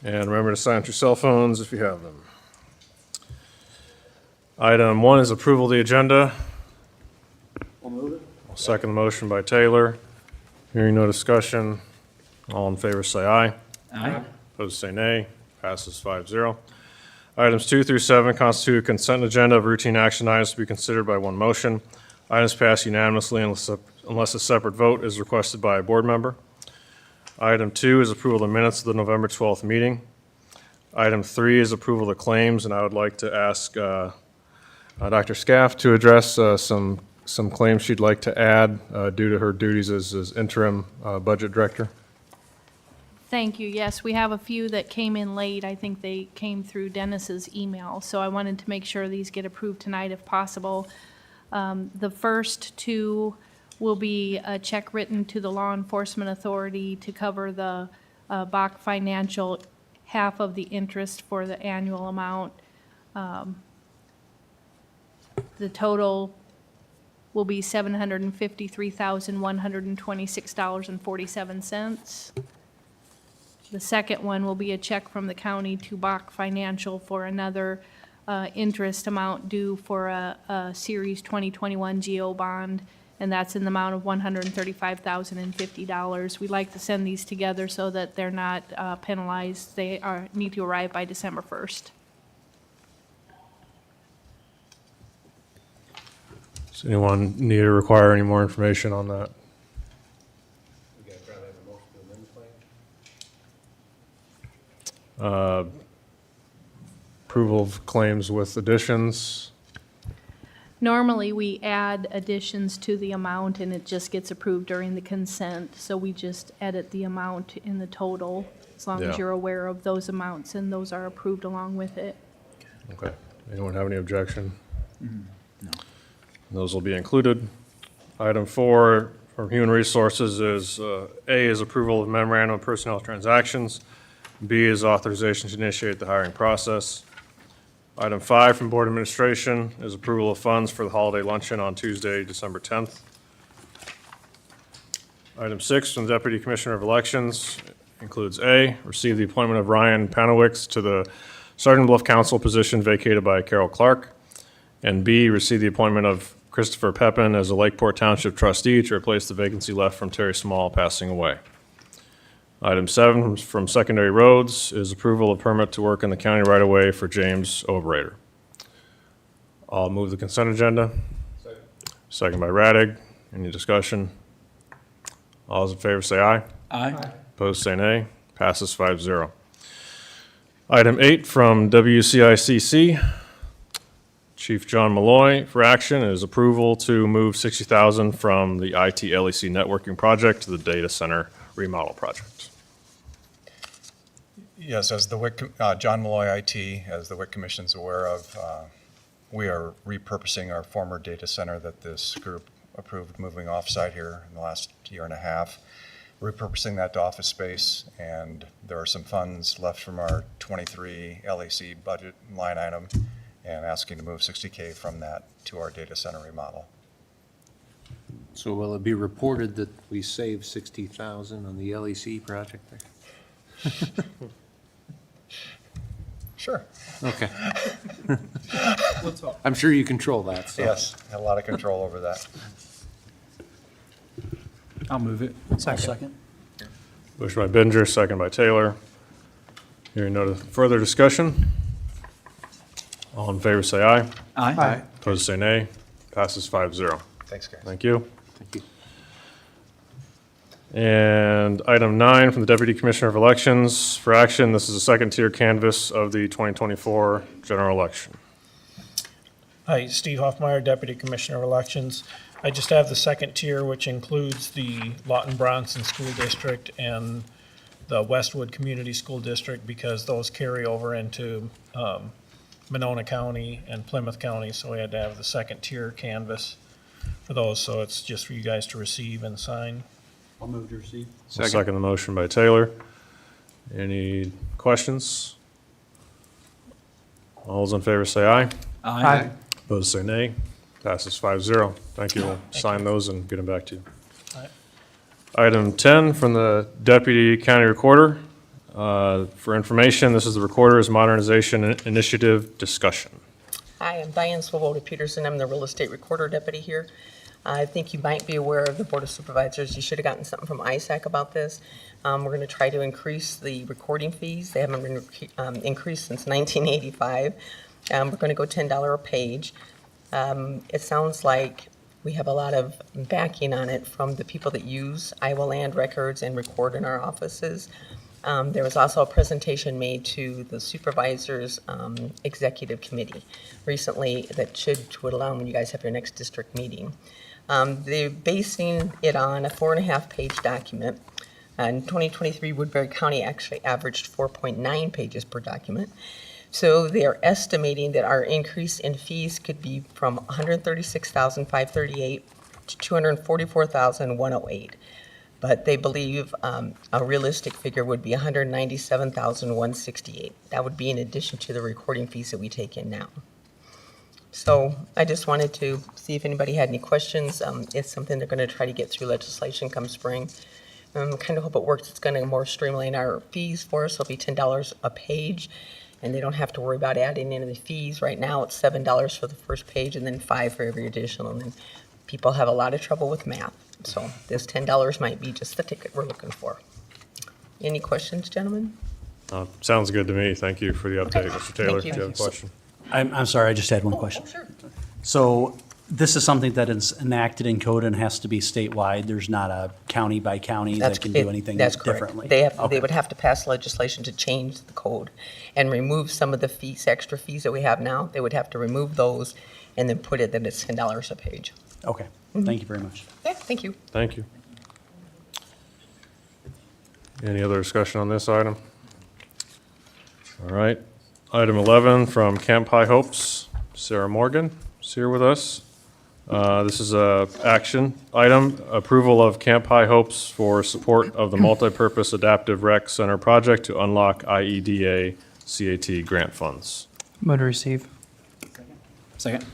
And remember to silence your cell phones if you have them. Item 1 is approval of the agenda. I'll move it. I'll second the motion by Taylor. Hearing no discussion, all in favor say aye. Aye. Opposed say nay. Passes 5-0. Items 2 through 7 constitute a consent agenda of routine action items to be considered by one motion. Items pass unanimously unless a separate vote is requested by a board member. Item 2 is approval of the minutes of the November 12th meeting. Item 3 is approval of the claims, and I would like to ask Dr. Scaff to address some claims she'd like to add due to her duties as interim budget director. Thank you. Yes, we have a few that came in late. I think they came through Dennis's email, so I wanted to make sure these get approved tonight if possible. The first two will be a check written to the Law Enforcement Authority to cover the Bach Financial half of the interest for the annual amount. The total will be $753,126.47. The second one will be a check from the county to Bach Financial for another interest amount due for a Series 2021 GO bond, and that's in the amount of $135,050. We like to send these together so that they're not penalized. They need to arrive by December 1st. Does anyone need or require any more information on that? Approval of claims with additions. Normally, we add additions to the amount, and it just gets approved during the consent, so we just edit the amount in the total, as long as Yeah. you're aware of those amounts, and those are approved along with it. Okay. Anyone have any objection? No. Those will be included. Item 4 from Human Resources is, A is approval of memorandum of personnel transactions. B is authorization to initiate the hiring process. Item 5 from Board Administration is approval of funds for the holiday luncheon on Tuesday, December 10th. Item 6 from Deputy Commissioner of Elections includes A, receive the appointment of Ryan Panowicz to the Sergeant Bluff Council position vacated by Carol Clark, and B, receive the appointment of Christopher Pepin as a Lakeport Township trustee to replace the vacancy left from Terry Small passing away. Item 7 from Secondary Roads is approval of permit to work in the county right-of-way for James Overrater. I'll move the consent agenda. Second by Radig. Any discussion? All those in favor say aye. Aye. Opposed say nay. Passes 5-0. Item 8 from WCICC. Chief John Malloy for action is approval to move $60,000 from the IT LEC networking project to the data center remodel project. Yes, as the WIC, John Malloy IT, as the WIC Commission's aware of, we are repurposing our former data center that this group approved moving off-site here in the last year and a half, repurposing that to office space, and there are some funds left from our 23 LEC budget line item, and asking to move $60K from that to our data center remodel. So will it be reported that we saved $60,000 on the LEC project there? Sure. Okay. I'm sure you control that, so. Yes, had a lot of control over that. I'll move it. Second. Motion by Binger, second by Taylor. Hearing no further discussion. All in favor say aye. Aye. Opposed say nay. Passes 5-0. Thanks, guys. Thank you. Thank you. And item 9 from the Deputy Commissioner of Elections for action. This is a second-tier canvass of the 2024 general election. Hi, Steve Hoffmeyer, Deputy Commissioner of Elections. I just have the second tier, which includes the Lawton Bronson School District and the Westwood Community School District, because those carry over into Monona County and Plymouth County, so we had to have the second tier canvas for those, so it's just for you guys to receive and sign. I'll move to receive. I'll second the motion by Taylor. Any questions? All those in favor say aye. Aye. Opposed say nay. Passes 5-0. Thank you. We'll sign those and get them back to you. Aye. Item 10 from the Deputy County Recorder. For information, this is the Recorder's Modernization Initiative discussion. Hi, I'm Diane Swoboda Peterson. I'm the real estate recorder deputy here. I think you might be aware of the Board of Supervisors. You should have gotten something from ISAC about this. We're going to try to increase the recording fees. They haven't been increased since 1985. We're going to go $10 a page. It sounds like we have a lot of backing on it from the people that use Iowa land records and record in our offices. There was also a presentation made to the supervisors executive committee recently that would allow when you guys have your next district meeting. They're basing it on a 4.5-page document. In 2023, Woodbury County actually averaged 4.9 pages per document. So they are estimating that our increase in fees could be from $136,538 to $244,108. But they believe a realistic figure would be $197,168. That would be in addition to the recording fees that we take in now. So I just wanted to see if anybody had any questions. It's something they're going to try to get through legislation come spring. Kind of hope it works. It's going to more streamline our fees for us. It'll be $10 a page, and they don't have to worry about adding in the fees. Right now, it's $7 for the first page and then $5 for every additional. And then people have a lot of trouble with math. So this $10 might be just the ticket we're looking for. Any questions, gentlemen? Sounds good to me. Thank you for the update, Mr. Taylor. Thank you. Do you have a question? I'm sorry, I just had one question. Sure. So this is something that is enacted in code and has to be statewide? There's not a county by county that can do anything That's correct. differently? They Okay. would have to pass legislation to change the code and remove some of the fees, extra fees that we have now. They would have to remove those and then put it that it's $10 a page. Okay, thank you very much. Yeah, thank you. Thank you. Any other discussion on this item? All right. Item 11 from Camp High Hopes, Sarah Morgan is here with us. This is a action item, approval of Camp High Hopes for support of the Multipurpose Adaptive Rec Center project to unlock IEDA CAT grant funds. Move to receive. Second.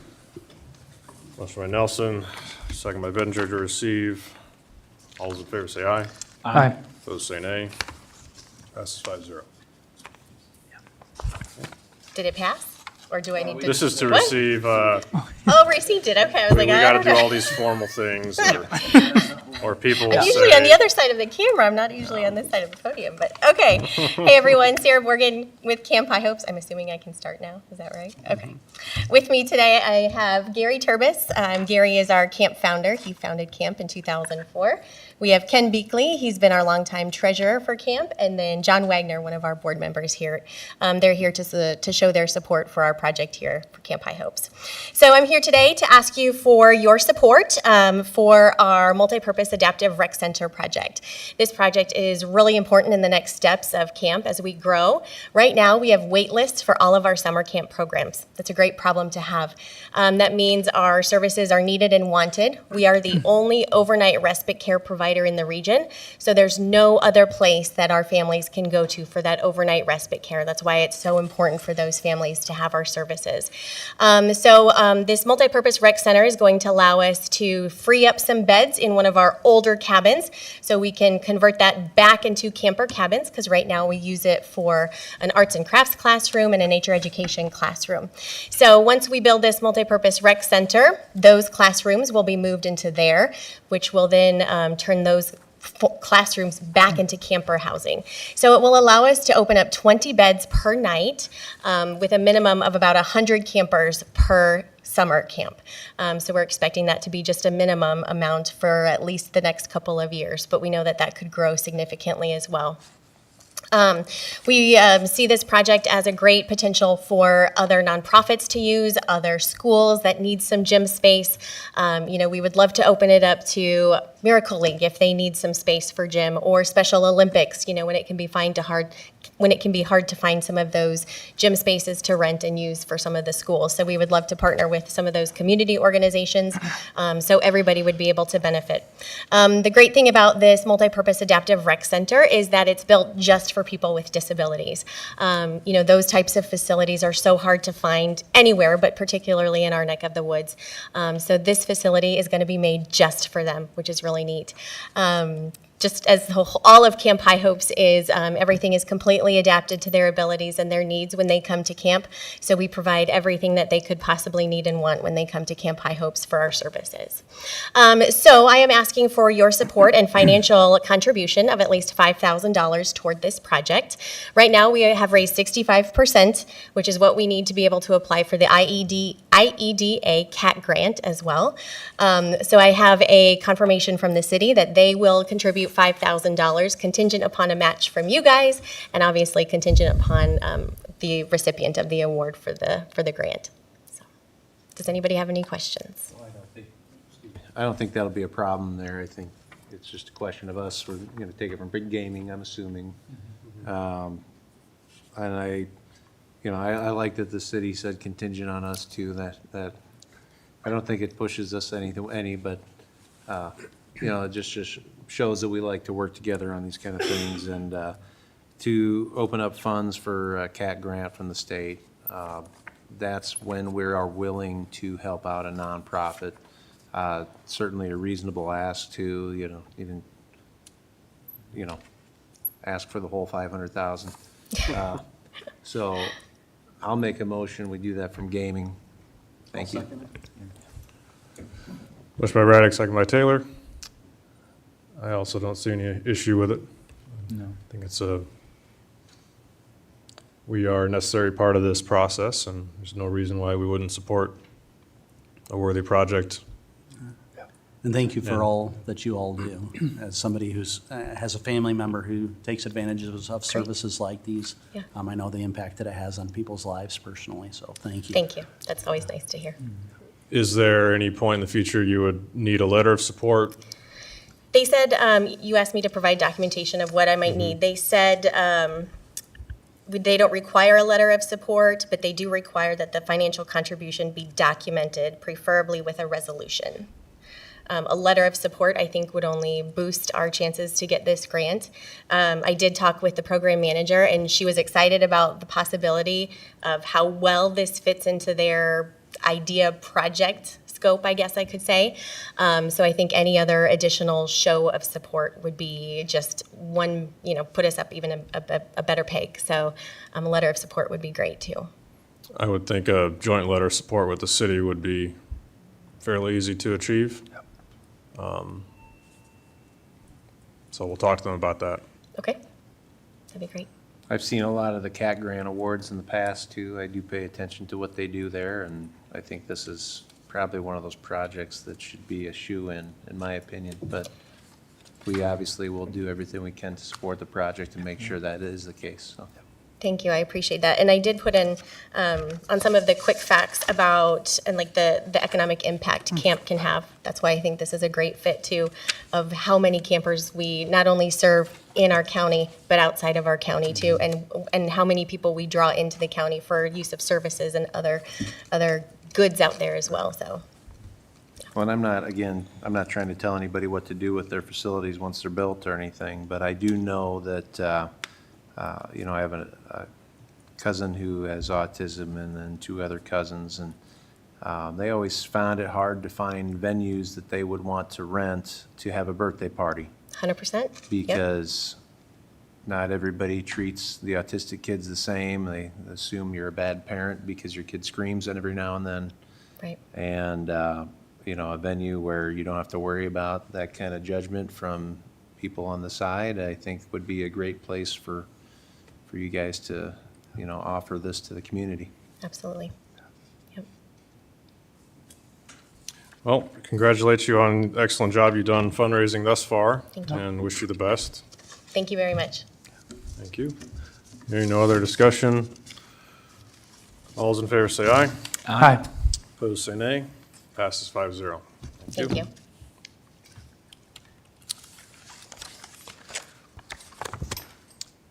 Motion by Nelson, second by Bettinger to receive. All those in favor say aye. Aye. Those say nay. Passes 5-0. Did it pass? Or do I need to? This is to What? receive, Oh, received it. Okay. I was we like, got I to don't do know. all these formal things, or people will I'm usually on the say, other side of the camera. I'm not usually on this side of the podium, but okay. Hey, everyone. Sarah Morgan with Camp High Hopes. I'm assuming I can start now. Is that right? Okay. With me today, I have Gary Turbis. Gary is our camp founder. He founded camp in 2004. We have Ken Beakley. He's been our longtime treasurer for camp. And then John Wagner, one of our board members here. They're here to show their support for our project here for Camp High Hopes. So I'm here today to ask you for your support for our Multipurpose Adaptive Rec Center project. This project is really important in the next steps of camp as we grow. Right now, we have wait lists for all of our summer camp programs. That's a great problem to have. That means our services are needed and wanted. We are the only overnight respite care provider in the region, so there's no other place that our families can go to for that overnight respite care. That's why it's so important for those families to have our services. This multipurpose rec center is going to allow us to free up some beds in one of our older cabins, so we can convert that back into camper cabins, because right now we use it for an arts and crafts classroom and a nature education classroom. So once we build this multipurpose rec center, those classrooms will be moved into there, which will then turn those classrooms back into camper housing. So it will allow us to open up 20 beds per night with a minimum of about 100 campers per summer camp. So we're expecting that to be just a minimum amount for at least the next couple of years, but we know that that could grow significantly as well. We see this project as a great potential for other nonprofits to use, other schools that need some gym space. We would love to open it up to Miracle League if they need some space for gym, or Special Olympics, when it can be hard to find some of those gym spaces to rent and use for some of the schools. So we would love to partner with some of those community organizations so everybody would be able to benefit. The great thing about this multipurpose adaptive rec center is that it's built just for people with disabilities. Those types of facilities are so hard to find anywhere, but particularly in our neck of the woods. So this facility is going to be made just for them, which is really neat. just as all of Camp High Hopes is, everything is completely adapted to their abilities and their needs when they come to camp. So we provide everything that they could possibly need and want when they come to Camp High Hopes for our services. So I am asking for your support and financial contribution of at least $5,000 toward this project. Right now, we have raised 65%, which is what we need to be able to apply for the IEDA CAT grant as well. So I have a confirmation from the city that they will contribute $5,000 contingent upon a match from you guys, and obviously contingent upon the recipient of the award for the grant. So, does anybody have any questions? I don't think that'll be a problem there. I think it's just a question of us. We're going to take it from Big Gaming, I'm assuming. And I like that the city said contingent on us too. That I don't think it pushes us any, but it just shows that we like to work together on these kind of things, and to open up funds for a CAT grant from the state. That's when we are willing to help out a nonprofit. Certainly a reasonable ask to, even, ask for the whole 500,000. So I'll make a motion, we do that from gaming. Thank you. Motion by Raddick, second by Taylor. I also don't see any issue with it. No. I think we are a necessary part of this process, and there's no reason why we wouldn't support a worthy project. And thank you for Yeah. all that you all do. As somebody who's, has a family member who takes advantage of services like these, Yeah. I know the impact that it has on people's lives personally, so thank you. Thank you. That's always nice to hear. Is there any point in the future you would need a letter of support? They said, you asked me to provide documentation of what I might need. They said they don't require a letter of support, but they do require that the financial contribution be documented, preferably with a resolution. A letter of support, I think, would only boost our chances to get this grant. I did talk with the program manager, and she was excited about the possibility of how well this fits into their idea project scope, I guess I could say. So I think any other additional show of support would be just one, put us up even a better peg. So a letter of support would be great too. I would think a joint letter of support with the city would be fairly easy to achieve. So we'll talk to them about that. Okay, that'd be great. I've seen a lot of the CAT grant awards in the past too. I do pay attention to what they do there, and I think this is probably one of those projects that should be a shoe-in my opinion. But we obviously will do everything we can to support the project and make sure that is the case, so. Thank you, I appreciate that. And I did put in, on some of the quick facts about, and like the economic impact camp can have. That's why I think this is a great fit too, of how many campers we not only serve in our county, but outside of our county too, and how many people we draw into the county for use of services and other goods out there as well, so. Well, and I'm not trying to tell anybody what to do with their facilities once they're built or anything, but I do know that, I have a cousin who has autism and then two other cousins, and they always found it hard to find venues that they would want to rent to have a birthday party. 100%? Yep. Because not everybody treats the autistic kids the same. They assume you're a bad parent because your kid screams every now and then. Right. And, a venue where you don't have to worry about that kind of judgment from people on the side, I think would be a great place for you guys to, offer this to the community. Absolutely. Yep. Well, congratulate you on the excellent job you've done fundraising thus far. Thank you. And wish you the best. Thank you very much. Thank you. Hearing no other discussion. All those in favor say aye. Aye. Opposed, say nay. Passes 5-0. Thank you.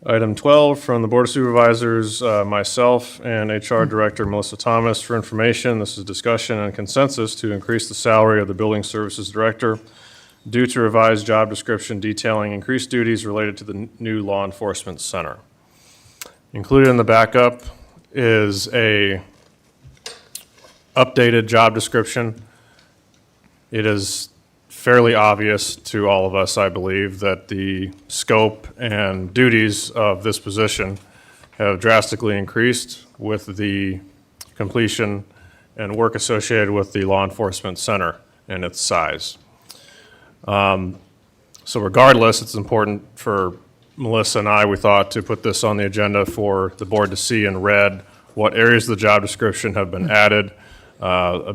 Item 12 from the Board of Supervisors, myself and HR Director Melissa Thomas for information. This is discussion and consensus to increase the salary of the Building Services Director due to revised job description detailing increased duties related to the new law enforcement center. Included in the backup is a updated job description. It is fairly obvious to all of us, I believe, that the scope and duties of this position have drastically increased with the completion and work associated with the law enforcement center and its size. So regardless, it's important for Melissa and I, we thought, to put this on the agenda for the board to see in red what areas of the job description have been added.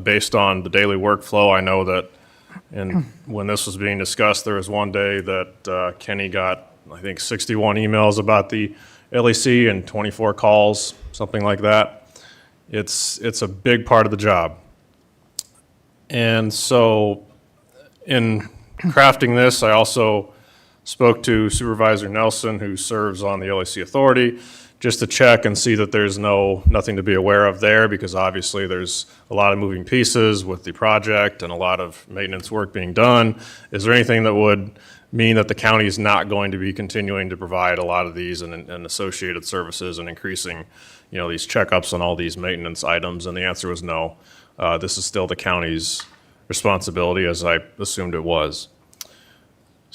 Based on the daily workflow, I know that when this was being discussed, there was one day that Kenny got, I think, 61 emails about the LEC and 24 calls, something like that. It's a big part of the job. And so in crafting this, I also spoke to Supervisor Nelson, who serves on the LEC Authority, just to check and see that there's nothing to be aware of there, because obviously there's a lot of moving pieces with the project and a lot of maintenance work being done. Is there anything that would mean that the county is not going to be continuing to provide a lot of these and associated services and increasing, these checkups on all these maintenance items? And the answer was no. This is still the county's responsibility, as I assumed it was.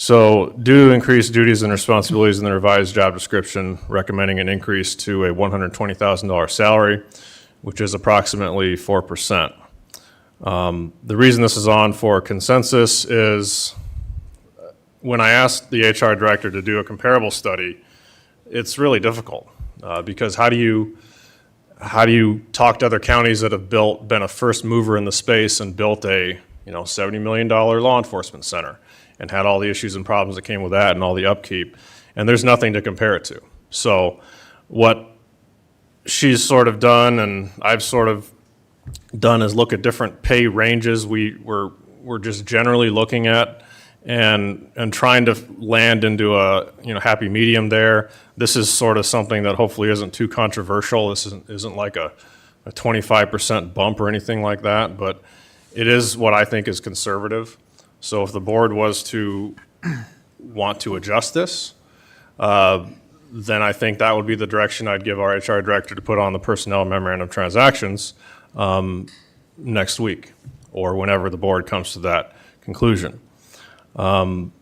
So due to increased duties and responsibilities in the revised job description, recommending an increase to a $120,000 salary, which is approximately 4%. The reason this is on for consensus is when I asked the HR director to do a comparable study, it's really difficult because how do you talk to other counties that have been a first mover in the space and built a $70 million law enforcement center and had all the issues and problems that came with that and all the upkeep, and there's nothing to compare it to. So what she's sort of done and I've sort of done is look at different pay ranges we're just generally looking at and trying to land into a happy medium there. This is sort of something that hopefully isn't too controversial. This isn't like a 25% bump or anything like that, but it is what I think is conservative. So if the board was to want to adjust this, then I think that would be the direction I'd give our HR director to put on the personnel memorandum of transactions next week or whenever the board comes to that conclusion. Again,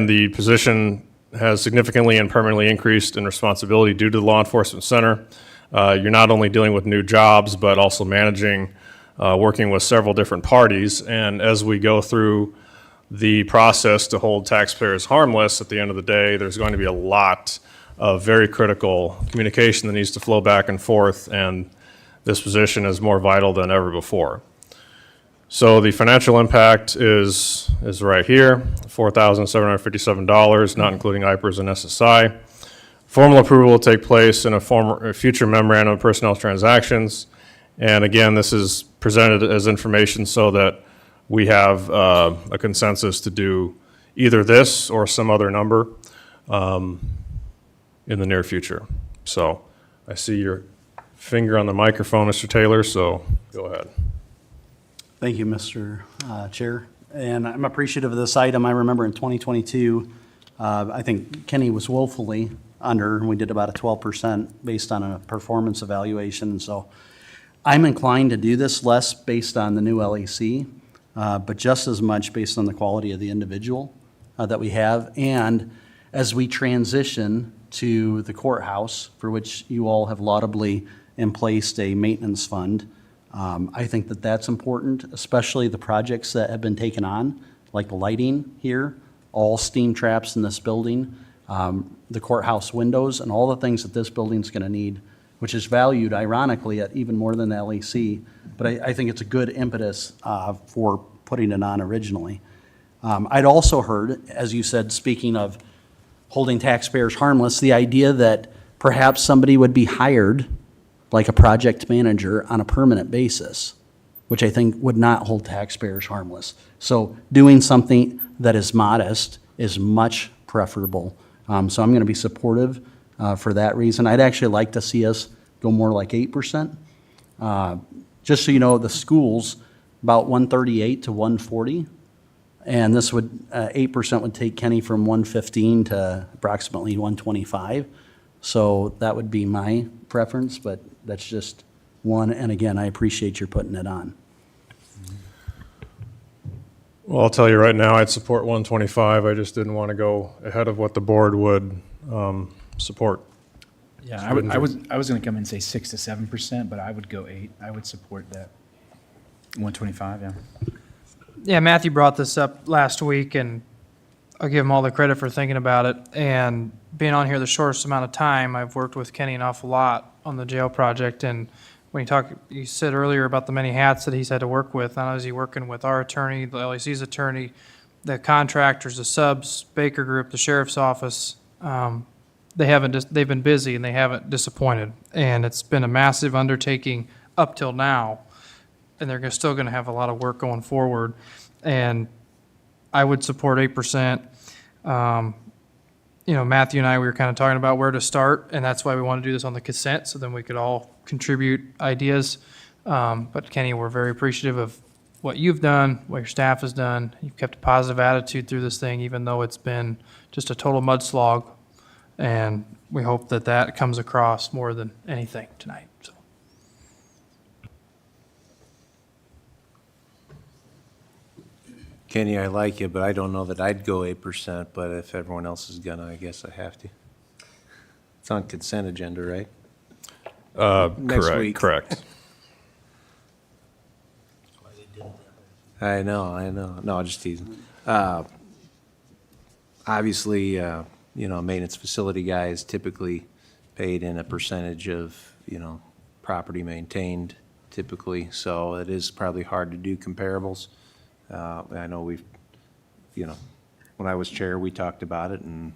the position has significantly and permanently increased in responsibility due to the law enforcement center. You're not only dealing with new jobs, but also managing working with several different parties. And as we go through the process to hold taxpayers harmless, at the end of the day, there's going to be a lot of very critical communication that needs to flow back and forth, and this position is more vital than ever before. So the financial impact is right here, $4,757, not including IPERS and SSI. Formal approval will take place in a future memorandum of personnel transactions. And again, this is presented as information so that we have a consensus to do either this or some other number in the near future. So I see your finger on the microphone, Mr. Taylor, so go ahead. Thank you, Mr. Chair. And I'm appreciative of this item. I remember in 2022, I think Kenny was woefully under, and we did about a 12% based on a performance evaluation. So I'm inclined to do this less based on the new LEC, but just as much based on the quality of the individual that we have. And as we transition to the courthouse, for which you all have laudably emplaced a maintenance fund, I think that that's important, especially the projects that have been taken on, like the lighting here, all steam traps in this building, the courthouse windows, and all the things that this building's going to need, which is valued ironically at even more than the LEC. But I think it's a good impetus for putting it on originally. I'd also heard, as you said, speaking of holding taxpayers harmless, the idea that perhaps somebody would be hired like a project manager on a permanent basis, which I think would not hold taxpayers harmless. So doing something that is modest is much preferable. So I'm going to be supportive for that reason. I'd actually like to see us go more like 8%. Just so you know, the school's about 138 to 140. And this would, 8% would take Kenny from 115 to approximately 125. So that would be my preference, but that's just one. And again, I appreciate your putting it on. Well, I'll tell you right now, I'd support 125. I just didn't want to go ahead of what the board would support. Yeah, I was going to come in and say 6 to 7%, but I would go 8. I would support that. 125, yeah. Yeah, Matthew brought this up last week, and I'll give him all the credit for thinking about it. And being on here the shortest amount of time, I've worked with Kenny an awful lot on the jail project. And when you said earlier about the many hats that he's had to work with, not only is he working with our attorney, the LEC's attorney, the contractors, the subs, Baker Group, the sheriff's office. They've been busy and they haven't disappointed. And it's been a massive undertaking up till now. And they're still going to have a lot of work going forward. And I would support 8%. Matthew and I, we were kind of talking about where to start, and that's why we want to do this on the consent, so then we could all contribute ideas. But Kenny, we're very appreciative of what you've done, what your staff has done. You've kept a positive attitude through this thing, even though it's been just a total mudslog. And we hope that that comes across more than anything tonight. So. Kenny, I like you, but I don't know that I'd go 8%, but if everyone else is gonna, I guess I have to. It's on consent agenda, right? Next week. Correct. I know. No, just teasing. Obviously, maintenance facility guy is typically paid in a percentage of, property maintained typically, so it is probably hard to do comparables. I know when I was chair, we talked about it and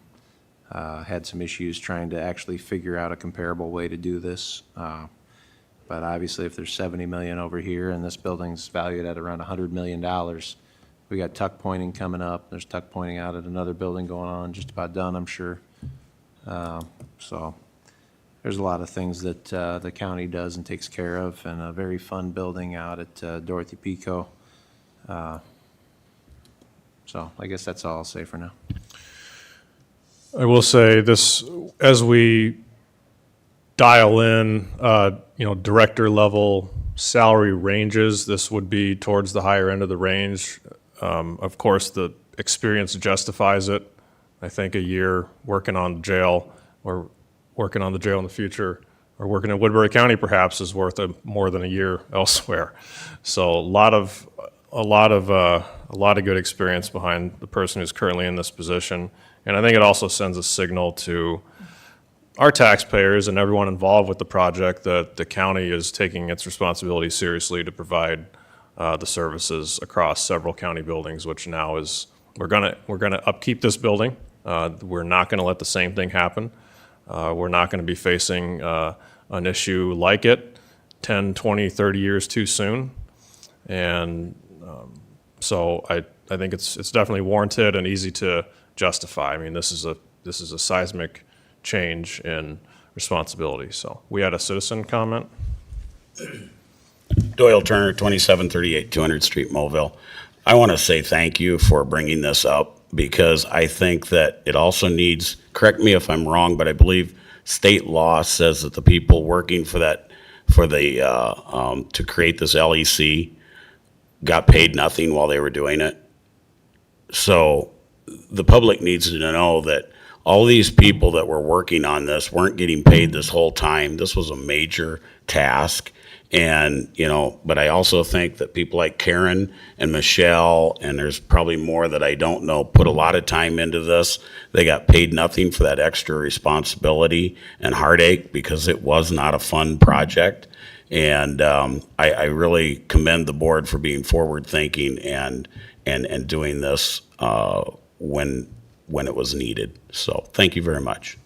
had some issues trying to actually figure out a comparable way to do this. But obviously, if there's 70 million over here and this building's valued at around $100 million, we got tuck pointing coming up. There's tuck pointing out at another building going on, just about done, I'm sure. So there's a lot of things that the county does and takes care of, and a very fun building out at Dorothy Pico. So I guess that's all I'll say for now. I will say this, as we dial in, director level salary ranges, this would be towards the higher end of the range. Of course, the experience justifies it. I think a year working on the jail or working on the jail in the future or working in Woodbury County perhaps is worth more than a year elsewhere. So a lot of good experience behind the person who's currently in this position. And I think it also sends a signal to our taxpayers and everyone involved with the project that the county is taking its responsibility seriously to provide the services across several county buildings, which now is, we're gonna upkeep this building. We're not gonna let the same thing happen. We're not gonna be facing an issue like it 10, 20, 30 years too soon. And so I think it's definitely warranted and easy to justify. I mean, this is a seismic change in responsibility. So we had a citizen comment. Doyle Turner, 2738 200 Street, Mobile. I want to say thank you for bringing this up because I think that it also needs, correct me if I'm wrong, but I believe state law says that the people working to create this LEC got paid nothing while they were doing it. So the public needs to know that all these people that were working on this weren't getting paid this whole time. This was a major task. And, but I also think that people like Karen and Michelle, and there's probably more that I don't know, put a lot of time into this. They got paid nothing for that extra responsibility and heartache because it was not a fun project. And I really commend the board for being forward-thinking and doing this when it was needed. So thank you very much.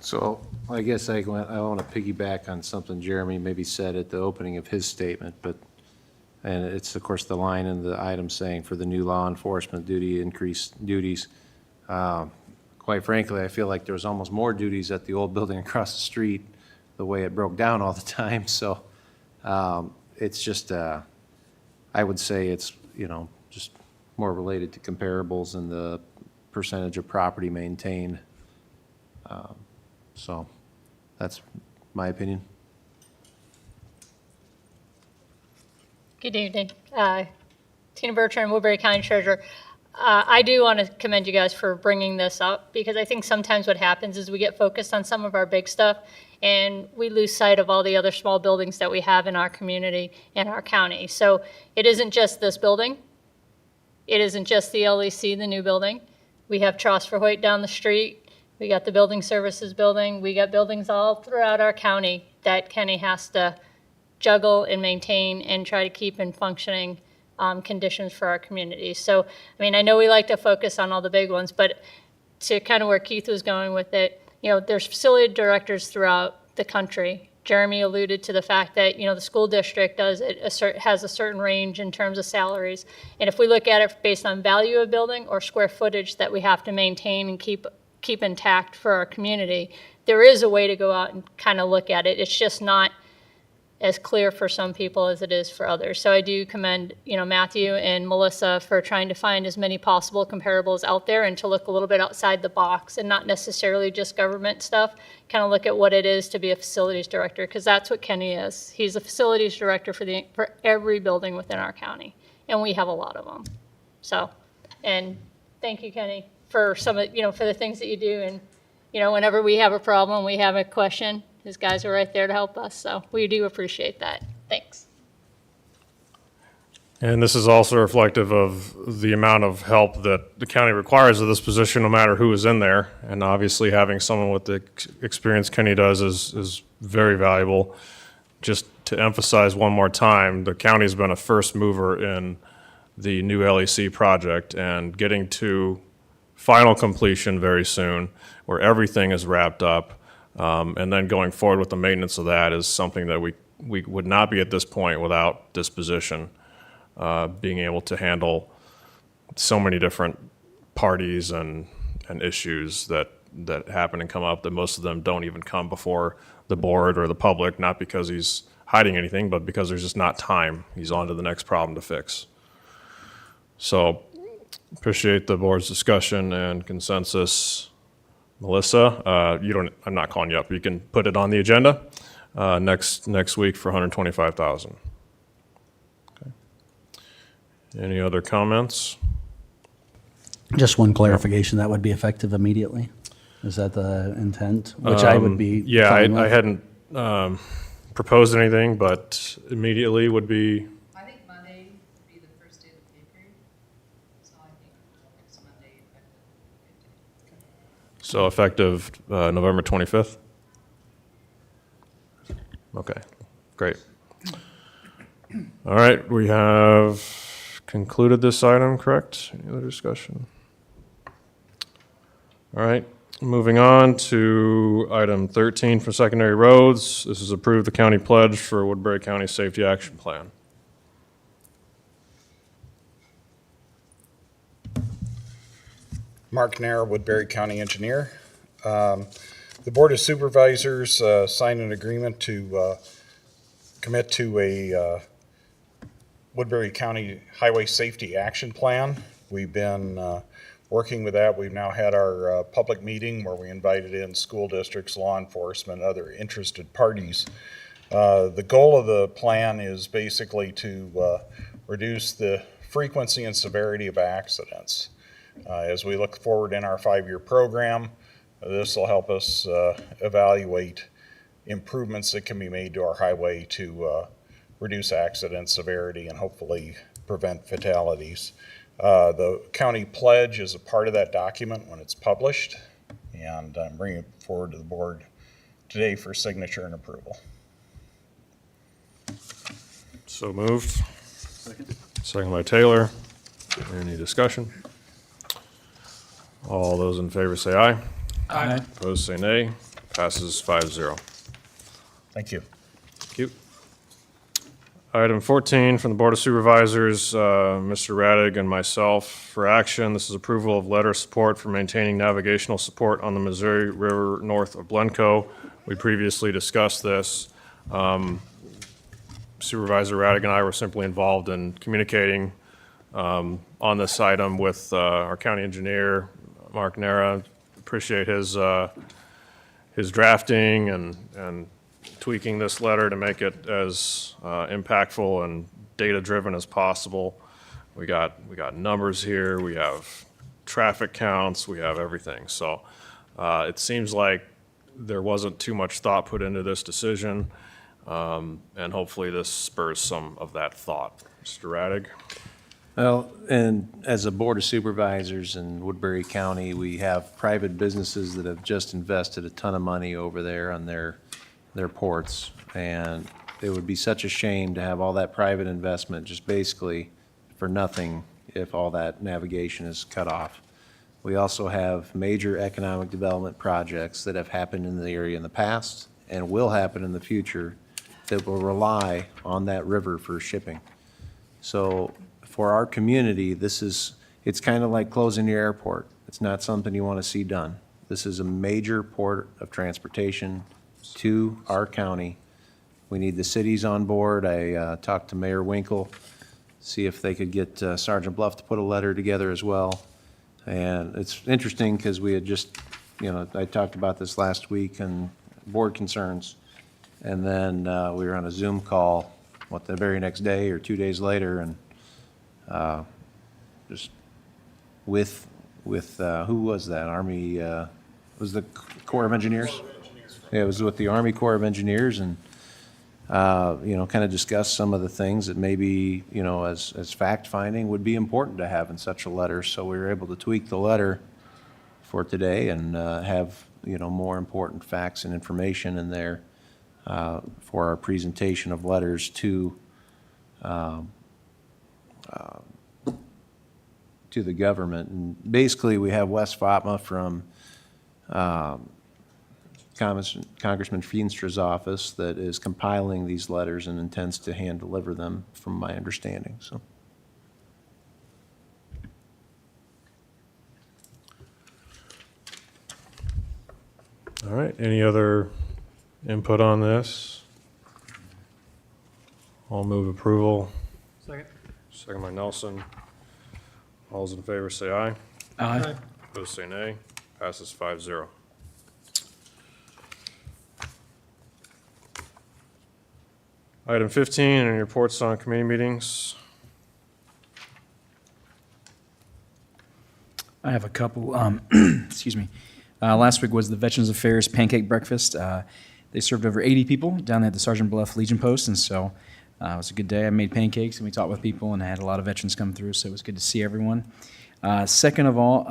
So I guess I want to piggyback on something Jeremy maybe said at the opening of his statement, and it's of course the line in the item saying for the new law enforcement increased duties. Quite frankly, I feel like there was almost more duties at the old building across the street, the way it broke down all the time. So it's just, I would say it's, just more related to comparables and the percentage of property maintained. So that's my opinion. Good evening. Tina Bertrand, Woodbury County Treasurer. I do want to commend you guys for bringing this up, because I think sometimes what happens is we get focused on some of our big stuff and we lose sight of all the other small buildings that we have in our community and our county. So it isn't just this building. It isn't just the LEC, the new building. We have Trost Verhoit down the street. We got the building services building. We got buildings all throughout our county that Kenny has to juggle and maintain and try to keep in functioning conditions for our community. So, I mean, I know we like to focus on all the big ones, but to kind of where Keith was going with it, you know, there's facility directors throughout the country. Jeremy alluded to the fact that, you know, the school district has a certain range in terms of salaries. And if we look at it based on value of building or square footage that we have to maintain and keep intact for our community, there is a way to go out and kind of look at it. It's just not as clear for some people as it is for others. So I do commend, you know, Matthew and Melissa for trying to find as many possible comparables out there and to look a little bit outside the box and not necessarily just government stuff, kind of look at what it is to be a facilities director, because that's what Kenny is. He's a facilities director for every building within our county, and we have a lot of them. So, and thank you, Kenny, for some of, you know, for the things that you do. And, you know, whenever we have a problem, we have a question, his guys are right there to help us, so we do appreciate that. Thanks. And this is also reflective of the amount of help that the county requires of this position, no matter who is in there. And obviously, having someone with the experience Kenny does is very valuable. Just to emphasize one more time, the county's been a first mover in the new LEC project, and getting to final completion very soon, where everything is wrapped up. And then going forward with the maintenance of that is something that we would not be at this point without this position, being able to handle so many different parties and issues that happen and come up, that most of them don't even come before the board or the public, not because he's hiding anything, but because there's just not time. He's on to the next problem to fix. So appreciate the board's discussion and consensus. Melissa, I'm not calling you up. You can put it on the agenda next week for $125,000. Okay. Any other comments? Just one clarification, that would be effective immediately? Is that the intent? Which I would be Yeah, fine I with. hadn't proposed anything, but immediately would be, I think Monday would be the first day of the pay period, so I think next Monday effective. so effective November 25th? Okay, great. All right, we have concluded this item, correct? Any other discussion? All right, moving on to item 13 for secondary roads. This is approve the county pledge for Woodbury County Safety Action Plan. Mark Nair, Woodbury County Engineer. The Board of Supervisors signed an agreement to commit to a Woodbury County Highway Safety Action Plan. We've been working with that. We've now had our public meeting where we invited in school districts, law enforcement, other interested parties. The goal of the plan is basically to reduce the frequency and severity of accidents. As we look forward in our 5-year program, this will help us evaluate improvements that can be made to our highway to reduce accident severity and hopefully prevent fatalities. The county pledge is a part of that document when it's published, and I'm bringing it forward to the board today for signature and approval. So moved. Second by Taylor. Any discussion? All those in favor say aye. Aye. Opposed say nay. Passes 5-0. Thank you. Thank you. Item 14 from the Board of Supervisors, Mr. Radig and myself for action. This is approval of letter of support for maintaining navigational support on the Missouri River north of Blencoe. We previously discussed this. Supervisor Radig and I were simply involved in communicating on this item with our county engineer, Mark Nara. Appreciate his drafting and tweaking this letter to make it as impactful and data-driven as possible. We got numbers here, we have traffic counts, we have everything. So it seems like there wasn't too much thought put into this decision, and hopefully this spurs some of that thought. Mr. Radig? Well, and as a Board of Supervisors in Woodbury County, we have private businesses that have just invested a ton of money over there on their ports. And it would be such a shame to have all that private investment just basically for nothing if all that navigation is cut off. We also have major economic development projects that have happened in the area in the past and will happen in the future that will rely on that river for shipping. So for our community, it's kind of like closing your airport. It's not something you want to see done. This is a major port of transportation to our county. We need the cities on board. I talked to Mayor Winkle, see if they could get Sergeant Bluff to put a letter together as well. And it's interesting because we had just, I talked about this last week and board concerns. And then we were on a Zoom call, the very next day or 2 days later, and just with who was that? Army, was the Corps of Engineers? Yeah, it was with the Army Corps of Engineers, and kind of discuss some of the things that maybe, as fact-finding would be important to have in such a letter. So we were able to tweak the letter for today and have, more important facts and information in there for our presentation of letters to the government. And basically, we have Wes Fatma from Congressman Feenstra's office that is compiling these letters and intends to hand deliver them, from my understanding. So, All right, any other input on this? I'll move approval. Second. Second by Nelson. All those in favor say aye. Aye. Opposed say nay. Passes 5-0. Item 15, any reports on committee meetings? I have a couple. Excuse me. Last week was the Veterans Affairs Pancake Breakfast. They served over 80 people down at the Sergeant Bluff Legion Post, and so it was a good day. I made pancakes, and we talked with people, and I had a lot of veterans come through, so it was good to see everyone. Second of all,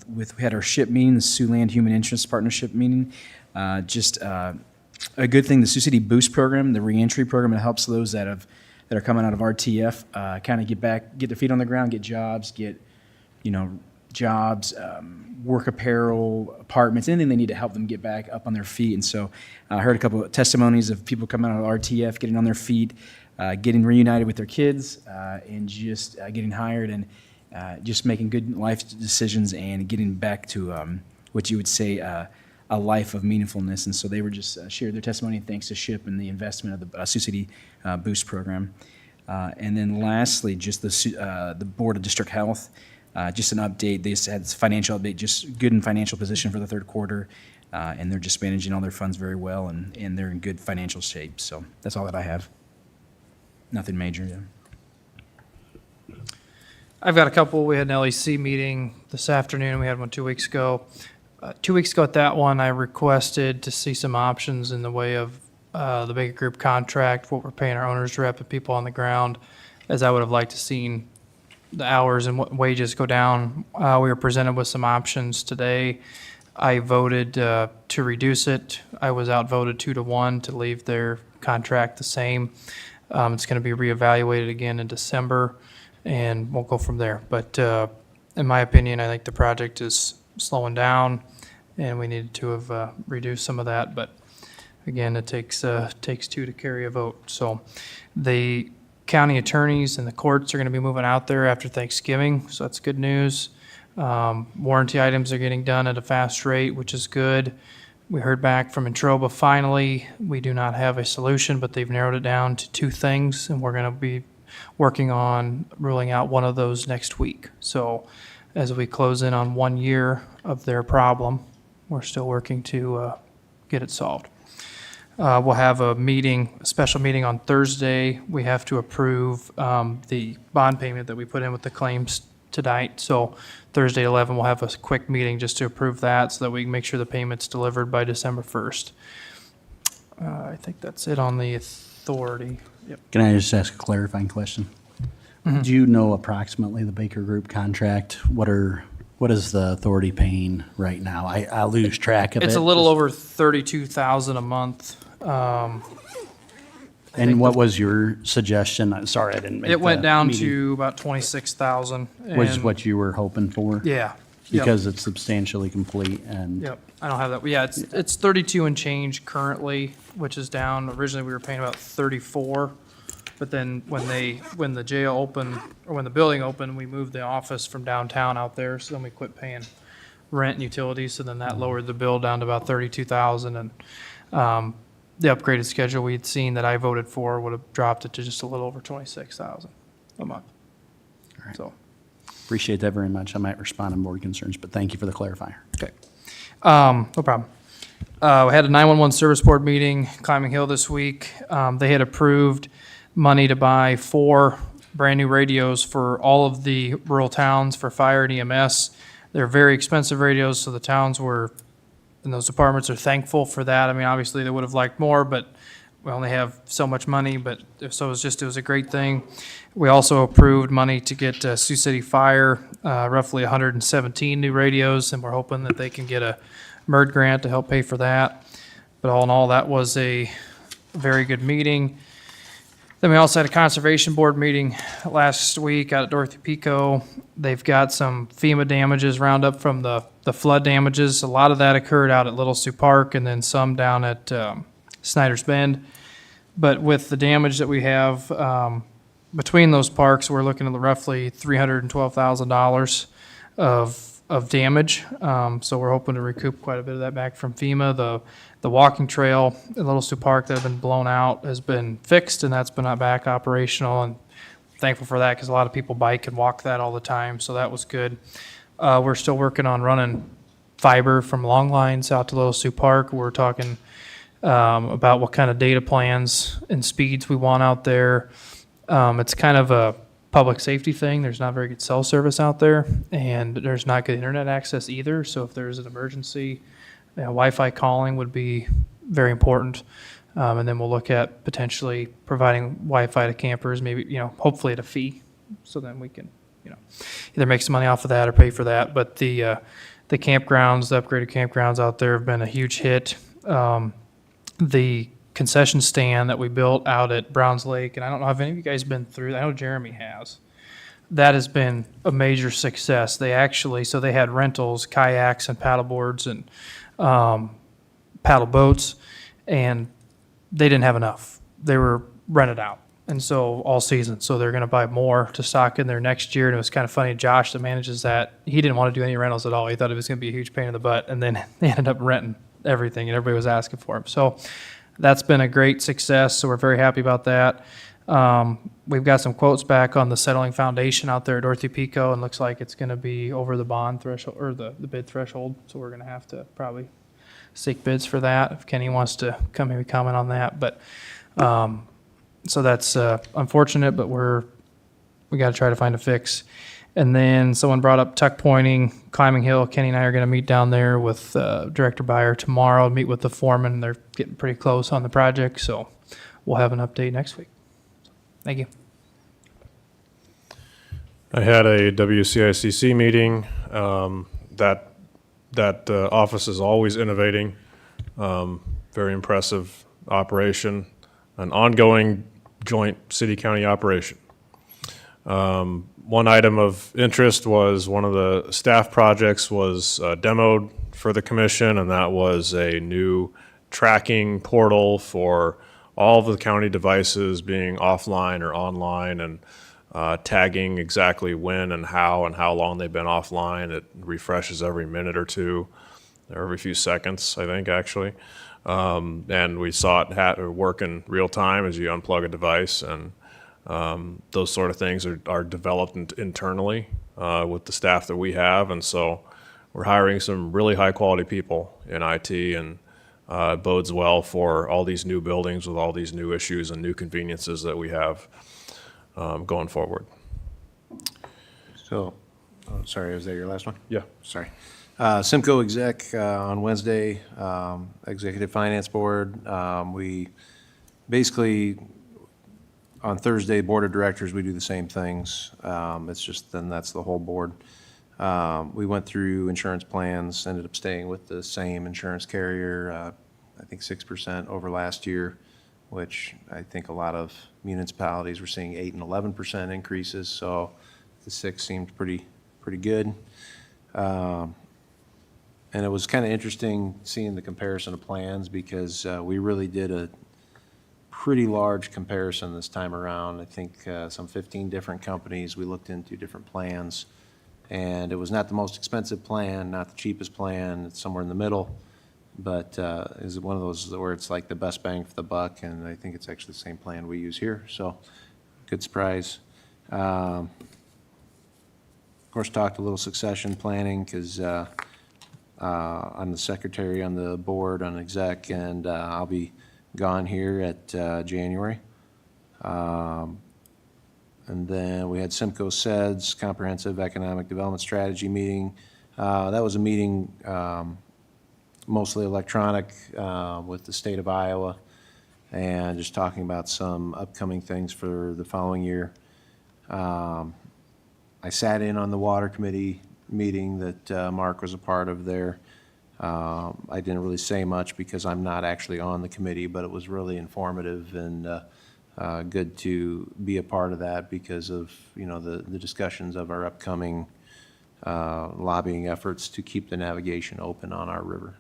we had our SHIP meeting, the Siouxland Human Interest Partnership meeting. A good thing, the Sioux City Boost program, the reentry program, it helps those that are coming out of RTF kind of get their feet on the ground, get jobs, work apparel, apartments, anything they need to help them get back up on their feet. And so I heard a couple of testimonies of people coming out of RTF, getting on their feet, getting reunited with their kids, and just getting hired and just making good life decisions and getting back to what you would say a life of meaningfulness. And so they were just shared their testimony thanks to SHIP and the investment of the Sioux City Boost program. And then lastly, just the Board of District Health, just an update. They had this financial update, just good in financial position for the third quarter, and they're just managing all their funds very well, and they're in good financial shape. So that's all that I have. Nothing major, yeah. I've got a couple. We had an LEC meeting this afternoon. We had one 2 weeks ago. 2 weeks ago at that one, I requested to see some options in the way of the Baker Group contract, what we're paying our owners rep and people on the ground, as I would have liked to seen the hours and wages go down. We were presented with some options today. I voted to reduce it. I was outvoted 2-1 to leave their contract the same. It's going to be reevaluated again in December, and we'll go from there. But in my opinion, I think the project is slowing down, and we needed to have reduced some of that. But again, it takes two to carry a vote. So the county attorneys and the courts are going to be moving out there after Thanksgiving, so that's good news. Warranty items are getting done at a fast rate, which is good. We heard back from Introba finally. We do not have a solution, but they've narrowed it down to 2 things, and we're going to be working on ruling out one of those next week. So as we close in on 1 year of their problem, we're still working to get it solved. We'll have a meeting, a special meeting on Thursday. We have to approve the bond payment that we put in with the claims tonight. So Thursday, 11, we'll have a quick meeting just to approve that so that we can make sure the payment's delivered by December 1st. I think that's it on the authority. Yep. Can I just ask a clarifying question? Do you know approximately the Baker Group contract? What is the authority paying right now? I lose track of it. It's a little over 32,000 a month. And what was your suggestion? Sorry, I didn't make It went the down meeting. to about 26,000. Was and- what you were hoping for? Yeah. Yep. Because it's substantially complete and. Yep, I don't have that. Yeah, it's 32 and change currently, which is down. Originally, we were paying about 34. But then when the jail opened, or when the building opened, we moved the office from downtown out there. So then we quit paying rent and utilities. So then that lowered the bill down to about 32,000. And the upgraded schedule we'd seen that I voted for would have dropped it to just a little over 26,000 a month. All right. So. Appreciate that very much. I might respond on board concerns, but thank you for the clarifier. Okay. No problem. We had a 911 service board meeting, Climbing Hill this week. They had approved money to buy 4 brand-new radios for all of the rural towns for fire and EMS. They're very expensive radios, so the towns were, and those departments are thankful for that. I mean, obviously, they would have liked more, but we only have so much money, but so it was a great thing. We also approved money to get Sioux City Fire, roughly 117 new radios, and we're hoping that they can get a MERD grant to help pay for that. But all in all, that was a very good meeting. Then we also had a conservation board meeting last week out at Dorothy Pico. They've got some FEMA damages roundup from the flood damages. A lot of that occurred out at Little Sioux Park and then some down at Snyder's Bend. But with the damage that we have between those parks, we're looking at roughly $312,000 of damage. So we're hoping to recoup quite a bit of that back from FEMA. The walking trail at Little Sioux Park that had been blown out has been fixed, and that's been back operational. And thankful for that because a lot of people bike and walk that all the time. So that was good. We're still working on running fiber from long lines out to Little Sioux Park. We're talking about what kind of data plans and speeds we want out there. It's kind of a public safety thing. There's not very good cell service out there, and there's not good internet access either. So if there's an emergency, Wi-Fi calling would be very important. And then we'll look at potentially providing Wi-Fi to campers, maybe, hopefully at a fee. So then we can, either make some money off of that or pay for that. But the campgrounds, the upgraded campgrounds out there have been a huge hit. The concession stand that we built out at Browns Lake, and I don't know if any of you guys been through, I know Jeremy has. That has been a major success. They had rentals, kayaks and paddle boards and paddle boats, and they didn't have enough. They were rented out, and so all season. So they're going to buy more to stock in there next year. And it was kind of funny. Josh, that manages that, he didn't want to do any rentals at all. He thought it was going to be a huge pain in the butt, and then they ended up renting everything, and everybody was asking for them. So that's been a great success. So we're very happy about that. We've got some quotes back on the settling foundation out there at Dorothy Pico, and looks like it's going to be over the bond threshold or the bid threshold. So we're going to have to probably seek bids for that if Kenny wants to maybe comment on that. But so that's unfortunate, but we got to try to find a fix. And then someone brought up tuck pointing, Climbing Hill. Kenny and I are going to meet down there with Director Byer tomorrow, meet with the foreman. They're getting pretty close on the project, so we'll have an update next week. Thank you. I had a WCICC meeting. That office is always innovating. Very impressive operation, an ongoing joint city-county operation. One item of interest was one of the staff projects was demoed for the commission, and that was a new tracking portal for all of the county devices being offline or online, and tagging exactly when and how long they've been offline. It refreshes every minute or two, or every few seconds, I think, actually. And we saw it work in real time as you unplug a device, and those sort of things are developed internally with the staff that we have. And so we're hiring some really high quality people in IT, and bodes well for all these new buildings with all these new issues and new conveniences that we have going forward. So, oh, sorry, was that your last one? Yeah. Sorry. Simcoe exec on Wednesday, Executive Finance Board. We basically, on Thursday, Board of Directors, we do the same things. It's just then that's the whole board. We went through insurance plans, ended up staying with the same insurance carrier, I think 6% over last year, which I think a lot of municipalities were seeing 8 and 11% increases, so the 6 seemed pretty good. And it was kind of interesting seeing the comparison of plans because we really did a pretty large comparison this time around. I think some 15 different companies. We looked into different plans, and it was not the most expensive plan, not the cheapest plan. It's somewhere in the middle, but is one of those where it's like the best bang for the buck, and I think it's actually the same plan we use here. So, good surprise. Of course, talked a little succession planning because I'm the secretary on the board on exec, and I'll be gone here at January. And then we had Simcoe SEDS, Comprehensive Economic Development Strategy meeting. That was a meeting mostly electronic with the state of Iowa, and just talking about some upcoming things for the following year. I sat in on the Water Committee meeting that Mark was a part of there. I didn't really say much because I'm not actually on the committee, but it was really informative and good to be a part of that because of, you know, the discussions of our upcoming lobbying efforts to keep the navigation open on our river.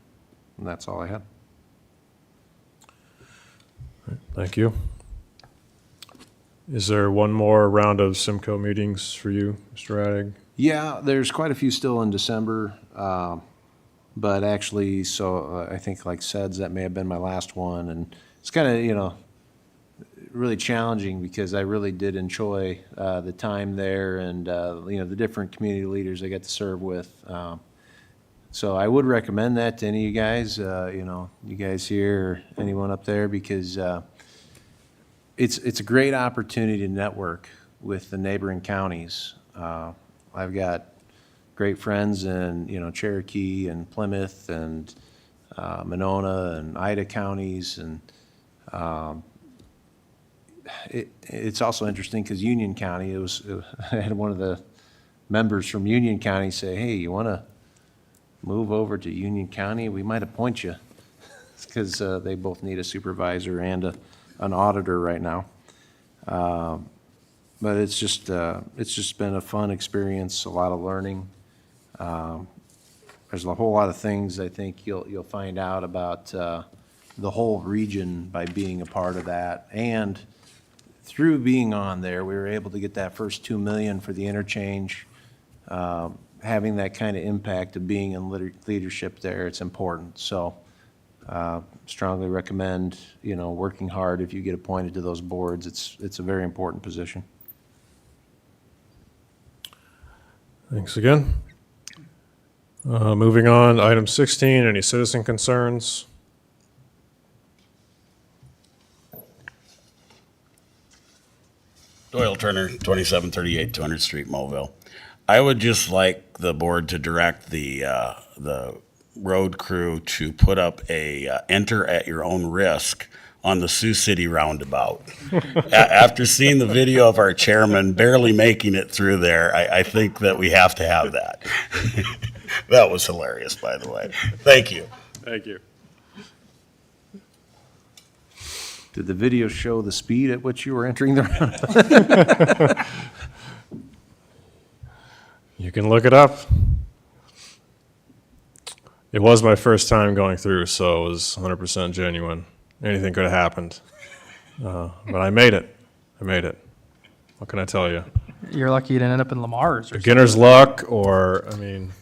And that's all I have. Thank you. Is there one more round of Simcoe meetings for you, Mr. Radig? Yeah, there's quite a few still in December, but actually, so I think like SEDS, that may have been my last one, and it's kind of, you know, really challenging because I really did enjoy the time there and, you know, the different community leaders I get to serve with. So I would recommend that to any of you guys, you know, you guys here or anyone up there, because it's a great opportunity to network with the neighboring counties. I've got great friends in, you know, Cherokee and Plymouth and Monona and Ida counties, and it's also interesting because Union County, I had one of the members from Union County say, hey, you want to move over to Union County? We might appoint you, because they both need a supervisor and an auditor right now. But it's just been a fun experience, a lot of learning. There's a whole lot of things I think you'll find out about the whole region by being a part of that. And through being on there, we were able to get that first $2 million for the interchange. Having that kind of impact of being in leadership there, it's important. So strongly recommend, you know, working hard if you get appointed to those boards. It's a very important position. Thanks again. Moving on, item 16, any citizen concerns? Doyle Turner, 2738 200th Street, Mobile. I would just like the board to direct the road crew to put up a enter at your own risk on the Sioux City roundabout. After seeing the video of our chairman barely making it through there, I think that we have to have that. That was hilarious, by the way. Thank you. Thank you. Did the video show the speed at which you were entering the roundabout? You can look it up. It was my first time going through, so it was 100% genuine. Anything could have happened. But I made it. What can I tell you? You're lucky you didn't end up in Lamar's. Beginner's luck, or, I mean,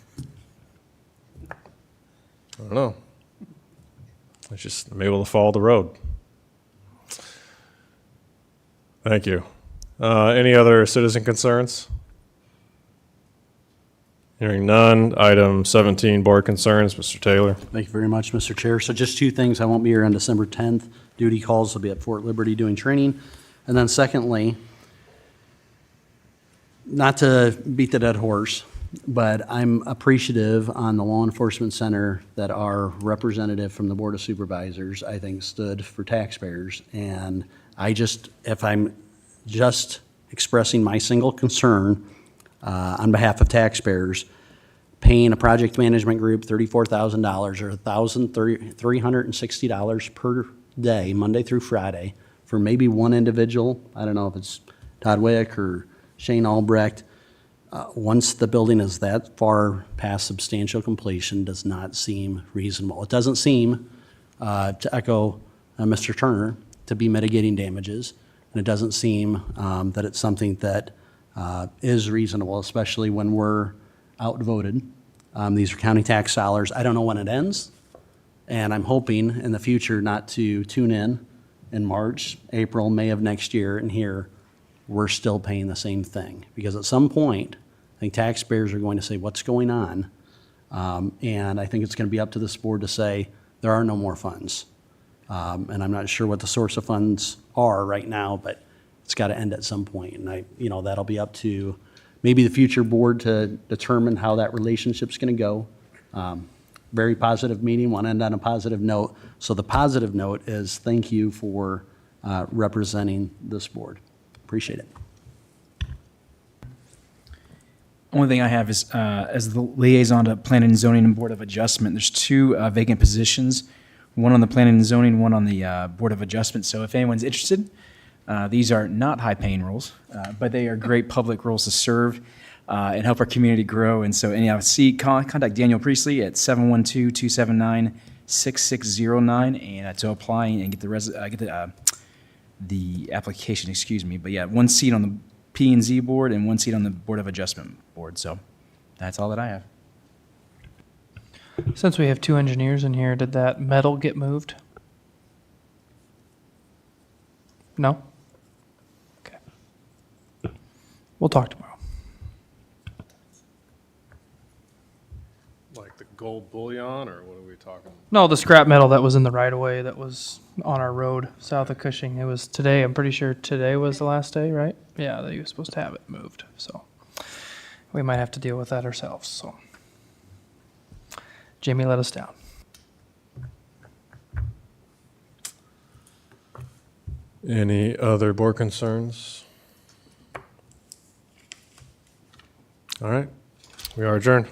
I don't know. I'm able to follow the road. Thank you. Any other citizen concerns? Hearing none. Item 17, board concerns. Mr. Taylor. Thank you very much, Mr. Chair. So just two things. I won't be here on December 10th. Duty calls will be at Fort Liberty doing training. And then secondly, not to beat the dead horse, but I'm appreciative on the Law Enforcement Center that our representative from the Board of Supervisors, I think, stood for taxpayers. And if I'm just expressing my single concern on behalf of taxpayers, paying a project management group $34,000 or $1,360 per day, Monday through Friday, for maybe one individual, I don't know if it's Todd Wick or Shane Albrecht, once the building is that far past substantial completion, does not seem reasonable. It doesn't seem, to echo Mr. Turner, to be mitigating damages, and it doesn't seem that it's something that is reasonable, especially when we're outvoted. These are county tax dollars. I don't know when it ends, and I'm hoping in the future not to tune in March, April, May of next year and hear we're still paying the same thing. Because at some point, I think taxpayers are going to say, what's going on? And I think it's going to be up to this board to say, there are no more funds. And I'm not sure what the source of funds are right now, but it's got to end at some point. And that'll be up to maybe the future board to determine how that relationship's going to go. Very positive meeting, want to end on a positive note. So the positive note is thank you for representing this board. Appreciate it. Only thing I have is, as the liaison to Planning and Zoning and Board of Adjustment, there's two vacant positions, one on the Planning and Zoning, one on the Board of Adjustment. So if anyone's interested, these are not high-paying roles, but they are great public roles to serve and help our community grow. And so, contact Daniel Priestley at 712-279-6609 and to apply and get the application. Excuse me. But yeah, one seat on the P&Z board and one seat on the Board of Adjustment board. So that's all that I have. Since we have two engineers in here, did that metal get moved? No? Okay. We'll talk tomorrow. Like the gold bullion, or what are we talking? No, the scrap metal that was in the right of way that was on our road south of Cushing. It was today. I'm pretty sure today was the last day, right? Yeah, that you were supposed to have it moved. So we might have to deal with that ourselves. So Jamie let us down. Any other board concerns? All right, we are adjourned.